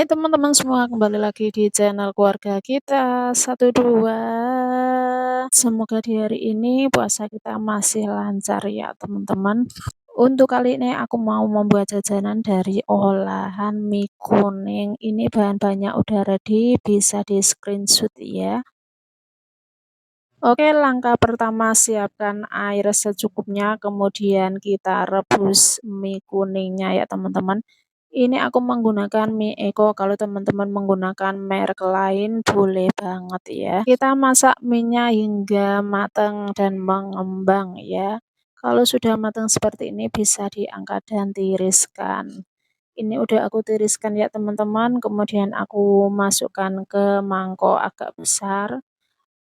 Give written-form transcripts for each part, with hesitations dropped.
Teman-teman semua, kembali lagi di channel keluarga kita 12. Semoga di hari ini puasa kita masih lancar ya teman-teman. Untuk kali ini aku mau membuat jajanan dari olahan mie kuning. Ini bahan-bahannya udah ready, bisa di screenshot ya. Oke, langkah pertama siapkan air secukupnya, kemudian kita rebus mie kuningnya ya teman-teman. Ini aku menggunakan mie Eko, kalau teman-teman menggunakan merek lain boleh banget ya. Kita masak mie-nya hingga matang dan mengembang ya. Kalau sudah matang seperti ini bisa diangkat dan tiriskan. Ini udah aku tiriskan ya teman-teman, kemudian aku masukkan ke mangkok agak besar.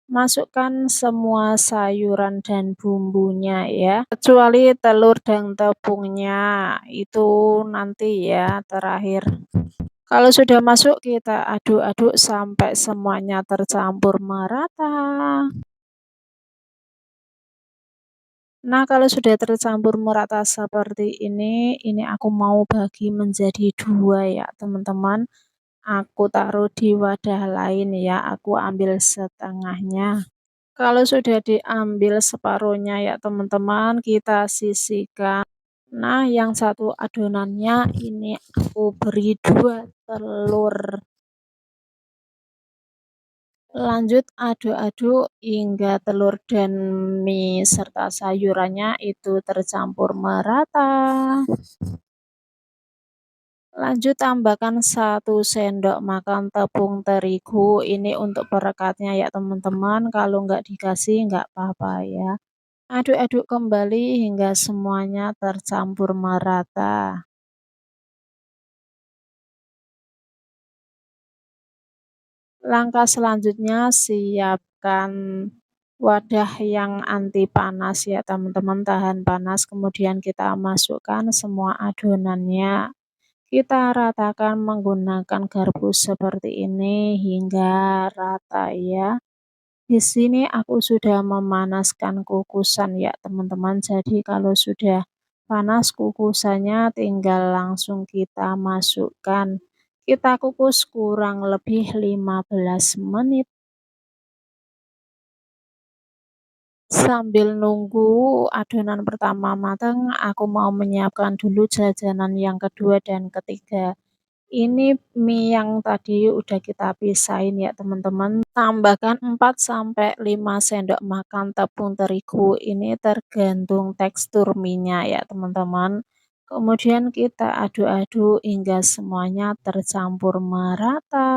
Masukkan semua sayuran dan bumbunya ya, kecuali telur dan tepungnya, itu nanti ya terakhir. Kalau sudah masuk kita aduk-aduk sampai semuanya tercampur merata. Nah, kalau sudah tercampur merata seperti ini aku mau bagi menjadi 2 ya teman-teman. Aku taruh di wadah lain ya, aku ambil setengahnya. Kalau sudah diambil separuhnya ya teman-teman, kita sisihkan. Nah, yang satu adonannya ini aku beri 2 telur. Lanjut aduk-aduk hingga telur dan mie serta sayurannya itu tercampur merata. Lanjut tambahkan 1 sendok makan tepung terigu, ini untuk perekatnya ya teman-teman, kalau nggak dikasih nggak apa-apa ya. Aduk-aduk kembali hingga semuanya tercampur merata. Langkah selanjutnya siapkan wadah yang anti panas ya teman-teman, tahan panas, kemudian kita masukkan semua adonannya. Kita ratakan menggunakan garpu seperti ini hingga rata ya. Di sini aku sudah memanaskan kukusan ya teman-teman. Jadi kalau sudah panas kukusannya tinggal langsung kita masukkan. Kita kukus kurang lebih 15 menit. Sambil nunggu adonan pertama matang, aku mau menyiapkan dulu jajanan yang kedua dan ketiga. Ini mie yang tadi udah kita pisahin ya teman-teman, tambahkan 4 sampai 5 sendok makan tepung terigu, ini tergantung tekstur mie-nya ya teman-teman. Kemudian kita aduk-aduk hingga semuanya tercampur merata.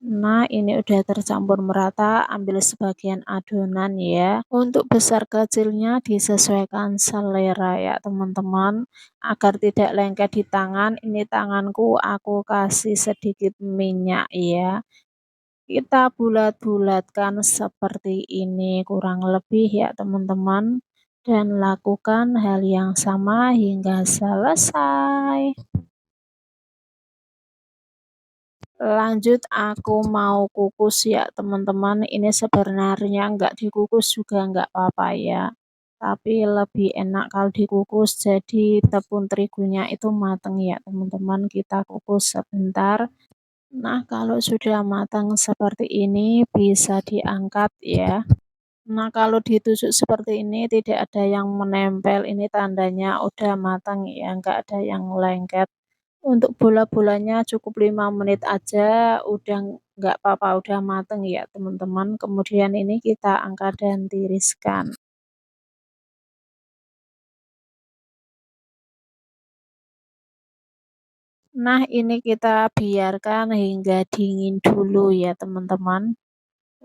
Nah, ini udah tercampur merata, ambil sebagian adonan ya. Untuk besar kecilnya disesuaikan selera ya teman-teman, agar tidak lengket di tangan. Ini tanganku aku kasih sedikit minyak ya. Kita bulat-bulatkan seperti ini kurang lebih ya teman-teman. Dan lakukan hal yang sama hingga selesai. Lanjut aku mau kukus ya teman-teman, ini sebenarnya nggak dikukus juga nggak apa-apa ya, tapi lebih enak kalau dikukus, jadi tepung terigunya itu matang ya teman-teman, kita kukus sebentar. Nah, kalau sudah matang seperti ini bisa diangkat ya. Nah, kalau ditusuk seperti ini tidak ada yang menempel, ini tandanya udah matang ya, nggak ada yang lengket. Untuk bola-bolanya cukup 5 menit aja, udah nggak apa-apa, udah mateng ya teman-teman. Kemudian ini kita angkat dan tiriskan. Nah, ini kita biarkan hingga dingin dulu ya teman-teman.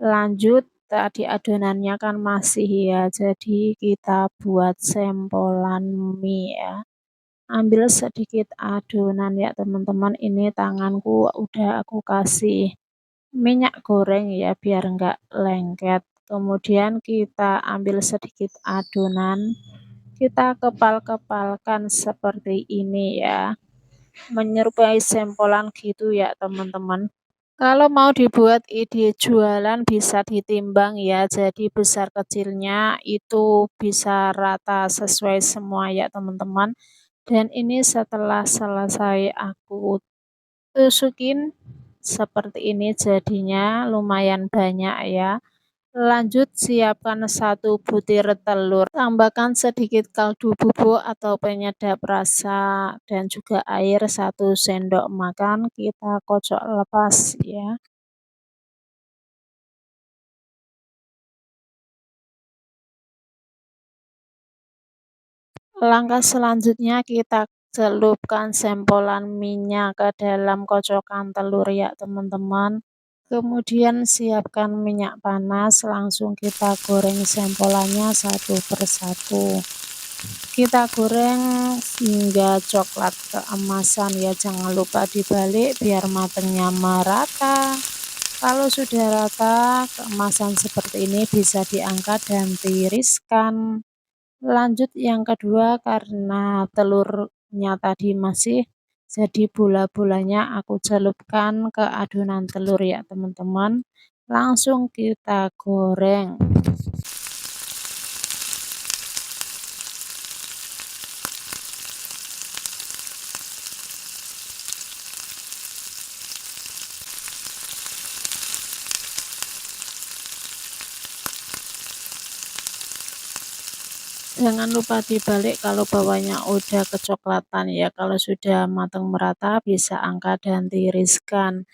Lanjut, tadi adonannya kan masih ya, jadi kita buat sempolan mie ya. Ambil sedikit adonan ya teman-teman, ini tanganku udah aku kasih minyak goreng ya biar enggak lengket. Kemudian kita ambil sedikit adonan, kita kepal-kepalkan seperti ini ya. Menyerupai sempolan gitu ya teman-teman. Kalau mau dibuat ide jualan bisa ditimbang ya. Jadi besar kecilnya itu bisa rata sesuai semua ya teman-teman. Dan ini setelah selesai aku tusukin seperti ini jadinya lumayan banyak ya. Lanjut siapkan 1 butir telur, tambahkan sedikit kaldu bubuk atau penyedap rasa dan juga air 1 sendok makan, kita kocok lepas ya. Langkah selanjutnya kita celupkan sempolan minyak ke dalam kocokan telur ya teman-teman. Kemudian siapkan minyak panas, langsung kita goreng sempolannya satu persatu. Kita goreng hingga coklat keemasan ya, jangan lupa dibalik biar matangnya merata. Kalau sudah rata keemasan seperti ini bisa diangkat dan tiriskan. Lanjut yang kedua, karena telurnya tadi masih jadi bola-bolanya, aku celupkan ke adonan telur ya teman-teman. Langsung kita goreng. Jangan lupa dibalik kalau bawahnya udah kecoklatan ya. Kalau sudah matang merata bisa angkat dan tiriskan.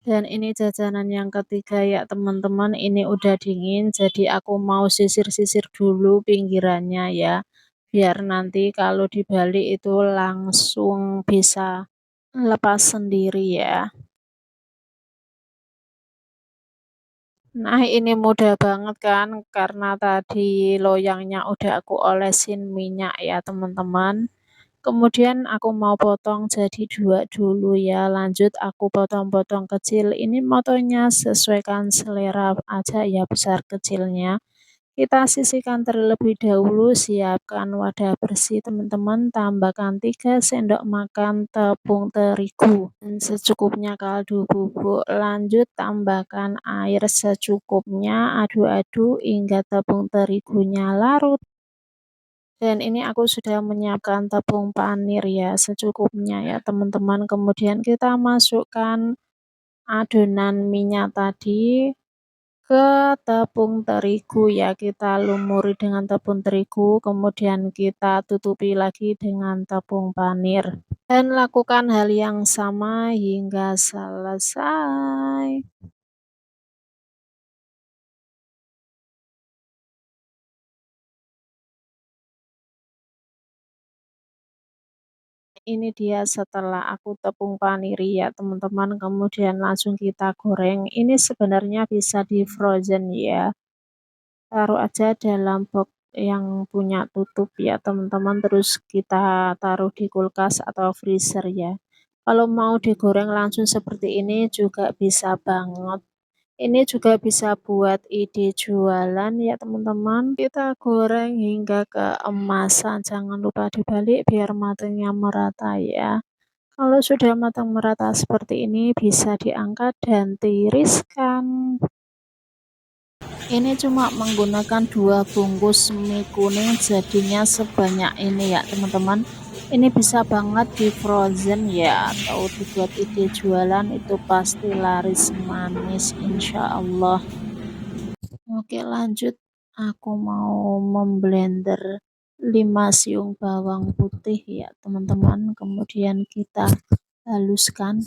Dan ini jajanan yang ketiga ya teman-teman, ini udah dingin jadi aku mau sisir-sisir dulu pinggirannya ya. Biar nanti kalau dibalik itu langsung bisa lepas sendiri ya. Nah, ini mudah banget kan karena tadi loyangnya udah aku olesin minyak ya teman-teman. Kemudian aku mau potong jadi 2 dulu ya, lanjut aku potong-potong kecil. Ini motonya sesuaikan selera aja ya besar kecilnya. Kita sisihkan terlebih dahulu, siapkan wadah bersih teman-teman, tambahkan 3 sendok makan tepung terigu dan secukupnya kaldu bubuk. Lanjut tambahkan air secukupnya, aduk-aduk hingga tepung terigunya larut. Dan ini aku sudah menyiapkan tepung panir ya, secukupnya ya teman-teman. Kemudian kita masukkan adonan minyak tadi ke tepung terigu ya, kita lumuri dengan tepung terigu, kemudian kita tutupi lagi dengan tepung panir. Dan lakukan hal yang sama hingga selesai. Ini dia setelah aku tepung paniri ya teman-teman, kemudian langsung kita goreng. Ini sebenarnya bisa di frozen ya. Taruh aja dalam box yang punya tutup ya teman-teman, terus kita taruh di kulkas atau freezer ya. Kalau mau digoreng langsung seperti ini juga bisa banget. Ini juga bisa buat ide jualan ya teman-teman. Kita goreng hingga keemasan, jangan lupa dibalik biar matangnya merata ya. Kalau sudah matang merata seperti ini bisa diangkat dan tiriskan. Ini cuma menggunakan 2 bungkus mie kuning jadinya sebanyak ini ya teman-teman. Ini bisa banget di frozen ya, atau dibuat ide jualan, itu pasti laris manis insya Allah. Oke lanjut, aku mau memblender 5 siung bawang putih ya teman-teman, kemudian kita haluskan.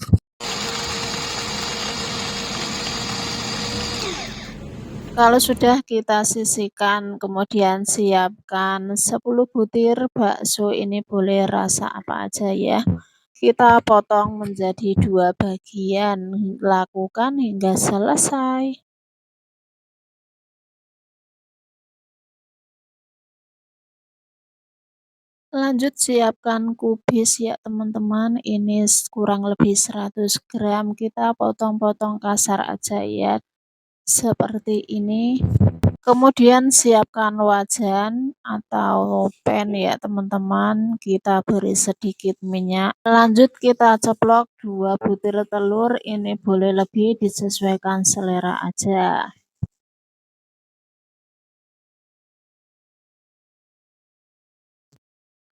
Kalau sudah kita sisihkan, kemudian siapkan 10 butir bakso, ini boleh rasa apa aja ya. Kita potong menjadi 2 bagian, lakukan hingga selesai. Lanjut siapkan kubis ya teman-teman, ini kurang lebih 100 gram, kita potong-potong kasar aja ya, seperti ini. Kemudian siapkan wajan atau pan ya teman-teman, kita beri sedikit minyak. Lanjut kita ceplok 2 butir telur, ini boleh lebih disesuaikan selera aja.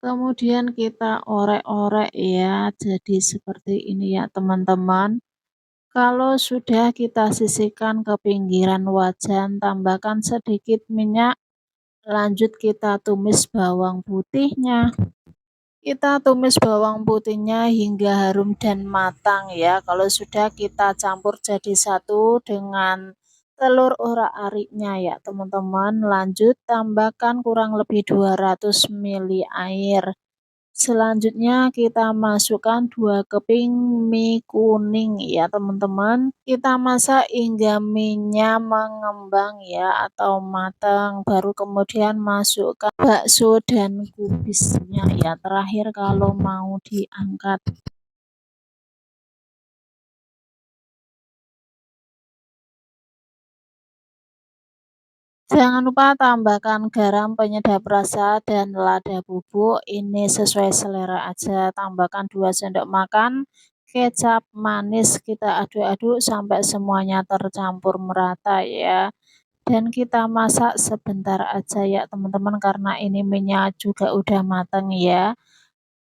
Kemudian kita orek-orek ya, jadi seperti ini ya teman-teman. Kalau sudah kita sisihkan ke pinggiran wajan, tambahkan sedikit minyak, lanjut kita tumis bawang putihnya. Kita tumis bawang putihnya hingga harum dan matang ya. Kalau sudah kita campur jadi satu dengan telur orak-ariknya ya teman-teman. Lanjut tambahkan kurang lebih 200 ml air. Selanjutnya kita masukkan 2 keping mie kuning ya teman-teman. Kita masak hingga minyak mengembang ya atau matang. Baru kemudian masukkan bakso dan kubisnya ya. Terakhir kalau mau diangkat. Jangan lupa tambahkan garam, penyedap rasa, dan lada bubuk. Ini sesuai selera aja. Tambahkan 2 sendok makan kecap manis. Kita aduk-aduk sampai semuanya tercampur merata ya. Dan kita masak sebentar aja ya teman-teman karena ini minyak juga udah mateng ya.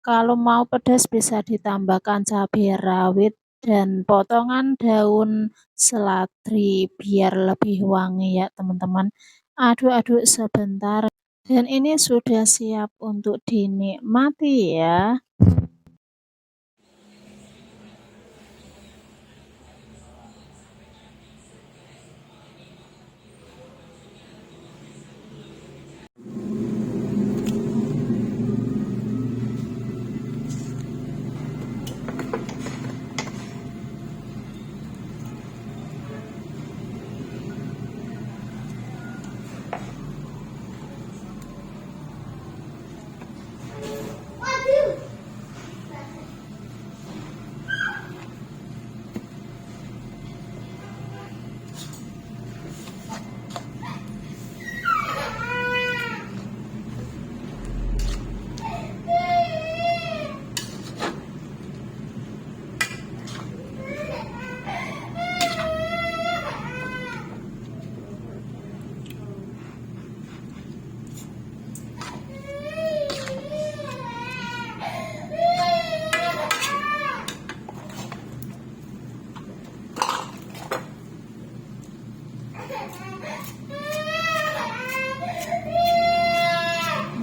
Kalau mau pedas bisa ditambahkan cabai rawit dan potongan daun seledri biar lebih wangi ya teman-teman. Aduk-aduk sebentar dan ini sudah siap untuk dinikmati ya.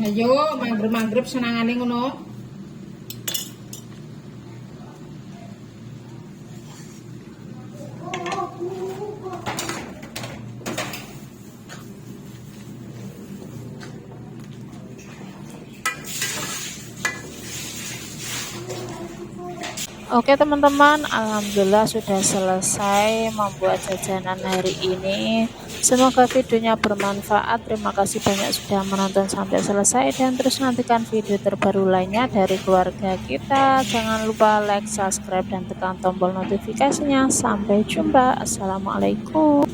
Ayo maghrib-maghrib senangane ngono. Oke teman-teman, alhamdulillah sudah selesai membuat jajanan hari ini. Semoga videonya bermanfaat. Terima kasih banyak sudah menonton sampai selesai dan terus nantikan video terbaru lainnya dari keluarga kita. Jangan lupa like, subscribe dan tekan tombol notifikasinya. Sampai jumpa. Assalamualaikum.